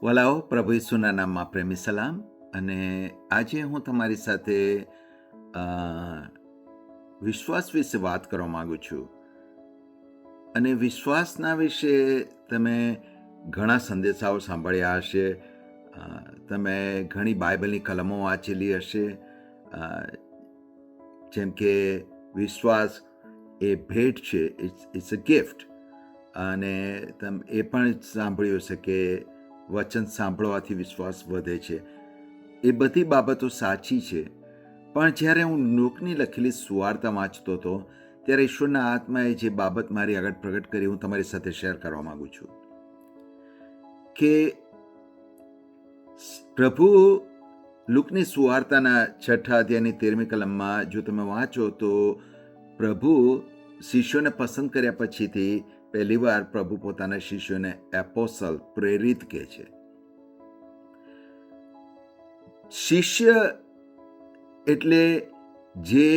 વલાઓ પ્રભુ ઈસુના નામમાં પ્રેમી સલામ. અને આજે હું તમારી સાથે વિશ્વાસ વિશે વાત કરવા માંગુ છું. અને વિશ્વાસના વિશે તમે ઘણા સંદેશાઓ સાંભળ્યા હશે, તમે ઘણી બાઇબલની કલમો વાંચેલી હશે. જેમ કે વિશ્વાસ એ ભેટ છે, ઇટ્સ અ ગિફ્ટ. અને તમે એ પણ સાંભળ્યું હશે કે વચન સાંભળવાથી વિશ્વાસ વધે છે. એ બધી બાબતો સાચી છે. પણ જ્યારે હું લુકની લખેલી સુવાર્તા વાંચતો હતો ત્યારે ઈશ્વરના આત્માએ જે બાબત મારી આગળ પ્રગટ કરી હું તમારી સાથે શેર કરવા માંગુ છું કે પ્રભુ લુકની સુવાર્તાના 6 અધ્યાયની 13મી કલમમાં જો તમે વાંચો તો પ્રભુ શિષ્યોને પસંદ કર્યા પછીથી પહેલી વાર પ્રભુ પોતાના શિષ્યોને એપોસ્ટલ, પ્રેરિત કહે છે. શિષ્ય એટલે જે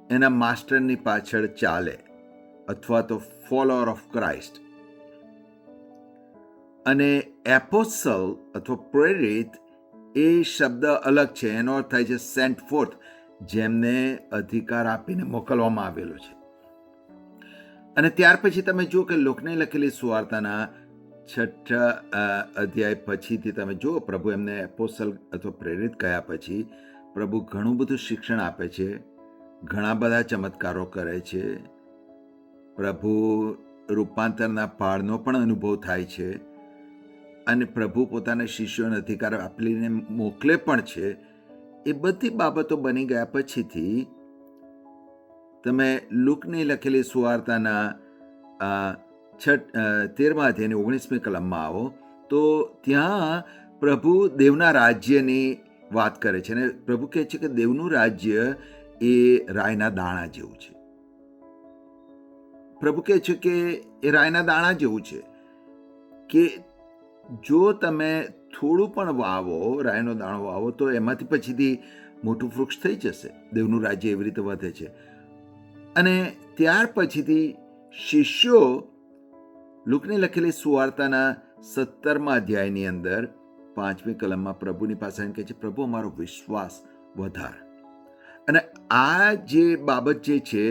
એના માસ્ટરની પાછળ ચાલે, અથવા તો ફોલોઅર ઓફ ક્રાઇસ્ટ. અને એપોસ્ટલ અથવા પ્રેરિત એ શબ્દ અલગ છે. એનો અર્થ થાય છે સેન્ટ ફોર્થ, જેમને અધિકાર આપીને મોકલવામાં આવેલો છે. અને ત્યાર પછી તમે જુઓ કે લોકને લખેલી સુવાર્તાના 6 અધ્યાય પછીથી તમે જુઓ પ્રભુ એમને એપોસ્ટલ અથવા પ્રેરિત કહ્યા પછી પ્રભુ ઘણું બધું શિક્ષણ આપે છે, ઘણા બધા ચમત્કારો કરે છે. પ્રભુ રૂપાંતરના પહાડનો પણ અનુભવ થાય છે. અને પ્રભુ પોતાના શિષ્યોને અધિકાર આપીને મોકલે પણ છે. એ બધી બાબતો બની ગયા પછીથી તમે લુકની લખેલી સુવાર્તાના 13મા અધ્યાયની 19મી કલમમાં આવો તો ત્યાં પ્રભુ દેવના રાજ્યની વાત કરે છે. અને પ્રભુ કહે છે કે દેવનું રાજ્ય એ રાયના દાણા જેવું છે. પ્રભુ કહે છે કે એ રાયના દાણા જેવું છે કે જો તમે થોડું પણ વાવો, રાયનો દાણો વાવો, તો એમાંથી પછીથી મોટું વૃક્ષ થઈ જશે. દેવનું રાજ્ય એવી રીતે વધે છે. અને ત્યાર પછીથી શિષ્યો લુકની લખેલી સુવાર્તાના 17મા અધ્યાયની અંદર 5મી કલમમાં પ્રભુની પાસે કહે છે, પ્રભુ અમારો વિશ્વાસ વધાર. અને આ જે બાબત જે છે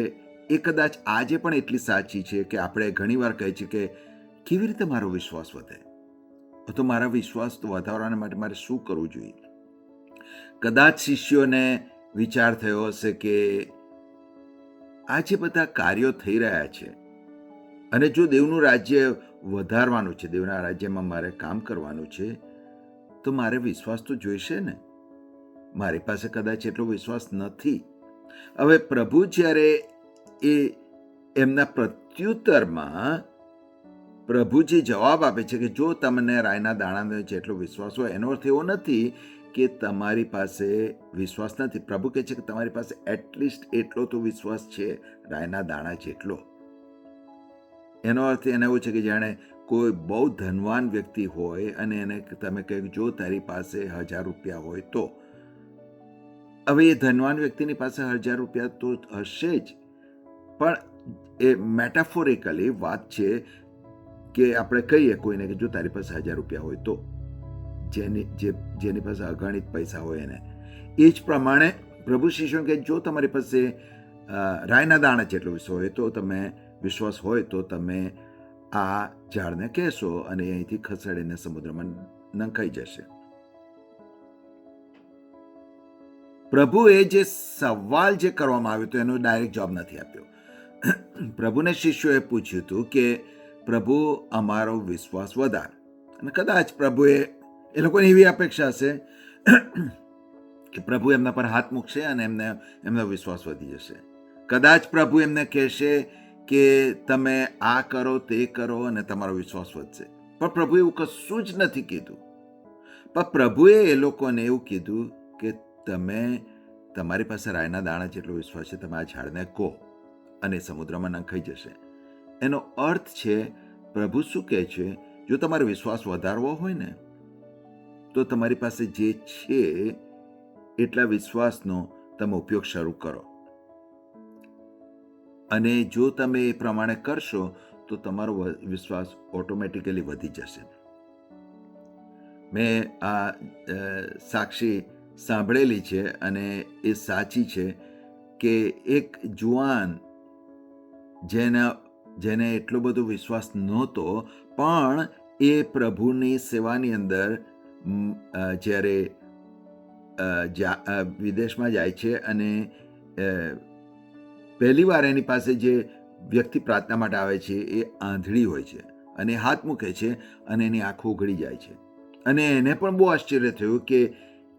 એ કદાચ આજે પણ એટલી સાચી છે કે આપણે ઘણીવાર કહીએ છીએ કે કેવી રીતે મારો વિશ્વાસ વધે, તો મારા વિશ્વાસ વધારવા માટે મારે શું કરવું જોઈએ. કદાચ શિષ્યોને વિચાર થયો હશે કે આ જે બધા કાર્યો થઈ રહ્યા છે અને જો દેવનું રાજ્ય વધારવાનું છે, દેવના રાજ્યમાં મારે કામ કરવાનું છે, તો મારે વિશ્વાસ તો જોઈશે ને. મારી પાસે કદાચ એટલો વિશ્વાસ નથી. હવે પ્રભુ જ્યારે એ એમના પ્રત્યુત્તરમાં પ્રભુ જે જવાબ આપે છે કે જો તમને રાયના દાણાનો જેટલો વિશ્વાસ હોય, એનો અર્થ એવો નથી કે તમારી પાસે વિશ્વાસ નથી. પ્રભુ કહે છે કે તમારી પાસે એટલીસ્ટ એટલો તો વિશ્વાસ છે, રાયના દાણા જેટલો. એનો અર્થ એને એવું છે કે જાણે કોઈ બહુ ધનવાન વ્યક્તિ હોય અને એને તમે કહે જો તારી પાસે 1000 રૂપિયા હોય તો. હવે એ ધનવાન વ્યક્તિની પાસે 1000 રૂપિયા તો હશે જ, પણ એ મેટાફોરિકલી વાત છે કે આપણે કહીએ કોઈને કે જો તારી પાસે 1000 રૂપિયા હોય તો, જેની પાસે અગણિત પૈસા હોય એને. એ જ પ્રમાણે પ્રભુ શિષ્યોને કહે જો તમારી પાસે રાયના દાણા જેટલો વિશ્વાસ હોય તો તમે આ ઝાડને કહેશો અને અહીંથી ખસેડીને સમુદ્રમાં નંખાઈ જશે. પ્રભુએ જે સવાલ જે કરવામાં આવ્યો હતો એનો ડાયરેક્ટ જવાબ નથી આપ્યો. પ્રભુને શિષ્યોએ પૂછ્યું હતું કે પ્રભુ અમારો વિશ્વાસ વધાર. અને કદાચ પ્રભુએ એ લોકોની એવી અપેક્ષા હશે કે પ્રભુ એમના પર હાથ મૂકશે અને એમનો વિશ્વાસ વધી જશે. કદાચ પ્રભુ એમને કહેશે કે તમે આ કરો તે કરો અને તમારો વિશ્વાસ વધશે. પણ પ્રભુએ એવું કશું જ નથી કીધું. પણ પ્રભુએ એ લોકોને એવું કીધું કે તમારી પાસે રાયના દાણા જેટલો વિશ્વાસ છે, તમે આ ઝાડને કહો અને સમુદ્રમાં નંખાઈ જશે. એનો અર્થ છે પ્રભુ શું કહે છે, જો તમારો વિશ્વાસ વધારવો હોય ને તો તમારી પાસે જે છે એટલા વિશ્વાસનો તમે ઉપયોગ શરૂ કરો. અને જો તમે એ પ્રમાણે કરશો તો તમારો વિશ્વાસ ઓટોમેટિકલી વધી જશે. મેં આ સાક્ષી સાંભળેલી છે અને એ સાચી છે કે એક જુવાન જેને એટલો બધો વિશ્વાસ નહોતો, પણ એ પ્રભુની સેવાની અંદર જ્યારે વિદેશમાં જાય છે અને પહેલી વાર એની પાસે જે વ્યક્તિ પ્રાર્થના માટે આવે છે એ આંધળી હોય છે અને હાથ મૂકે છે અને એની આંખો ઉઘડી જાય છે. અને એને પણ બહુ આશ્ચર્ય થયું કે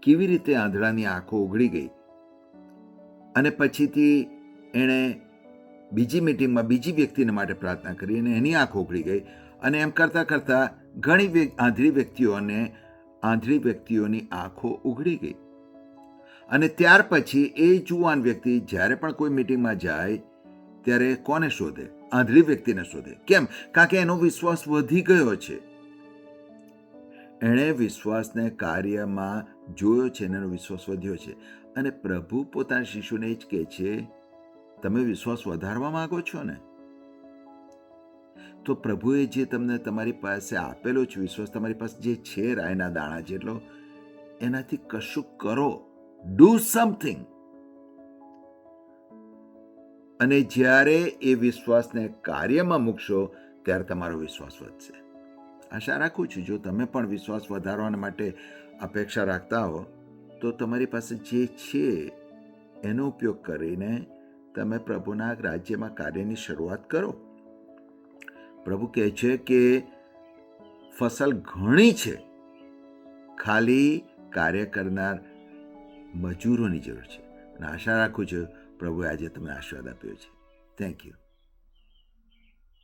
કેવી રીતે આંધળાની આંખો ઉઘડી ગઈ. અને પછીથી એણે બીજી મિટિંગમાં બીજી વ્યક્તિને માટે પ્રાર્થના કરી અને એની આંખો ઉઘડી ગઈ. અને એમ કરતાં કરતાં ઘણી આંધળી વ્યક્તિઓની આંખો ઉઘડી ગઈ. અને ત્યાર પછી એ જુવાન વ્યક્તિ જ્યારે પણ કોઈ મિટિંગમાં જાય ત્યારે કોને શોધે? આંધળી વ્યક્તિને શોધે. કેમ? કારણ કે એનો વિશ્વાસ વધી ગયો છે. એણે વિશ્વાસને કાર્યમાં જોયો છે અને એનો વિશ્વાસ વધ્યો છે. અને પ્રભુ પોતાના શિષ્યોને જ કહે છે, તમે વિશ્વાસ વધારવા માંગો છો ને, તો પ્રભુએ જે તમને તમારી પાસે આપેલો છે વિશ્વાસ, તમારી પાસે જે છે રાયના દાણા જેટલો, એનાથી કશું કરો. Do something. અને જ્યારે એ વિશ્વાસને કાર્યમાં મૂકશો ત્યારે તમારો વિશ્વાસ વધશે. આશા રાખું છું જો તમે પણ વિશ્વાસ વધારવા માટે અપેક્ષા રાખતા હો તો તમારી પાસે જે છે એનો ઉપયોગ કરીને તમે પ્રભુના રાજ્યમાં કાર્યની શરૂઆત કરો. પ્રભુ કહે છે કે ફસલ ઘણી છે, ખાલી કાર્ય કરનાર મજૂરોની જરૂર છે. અને આશા રાખું છું પ્રભુએ આજે તમને આશીર્વાદ આપ્યો છે. Thank you.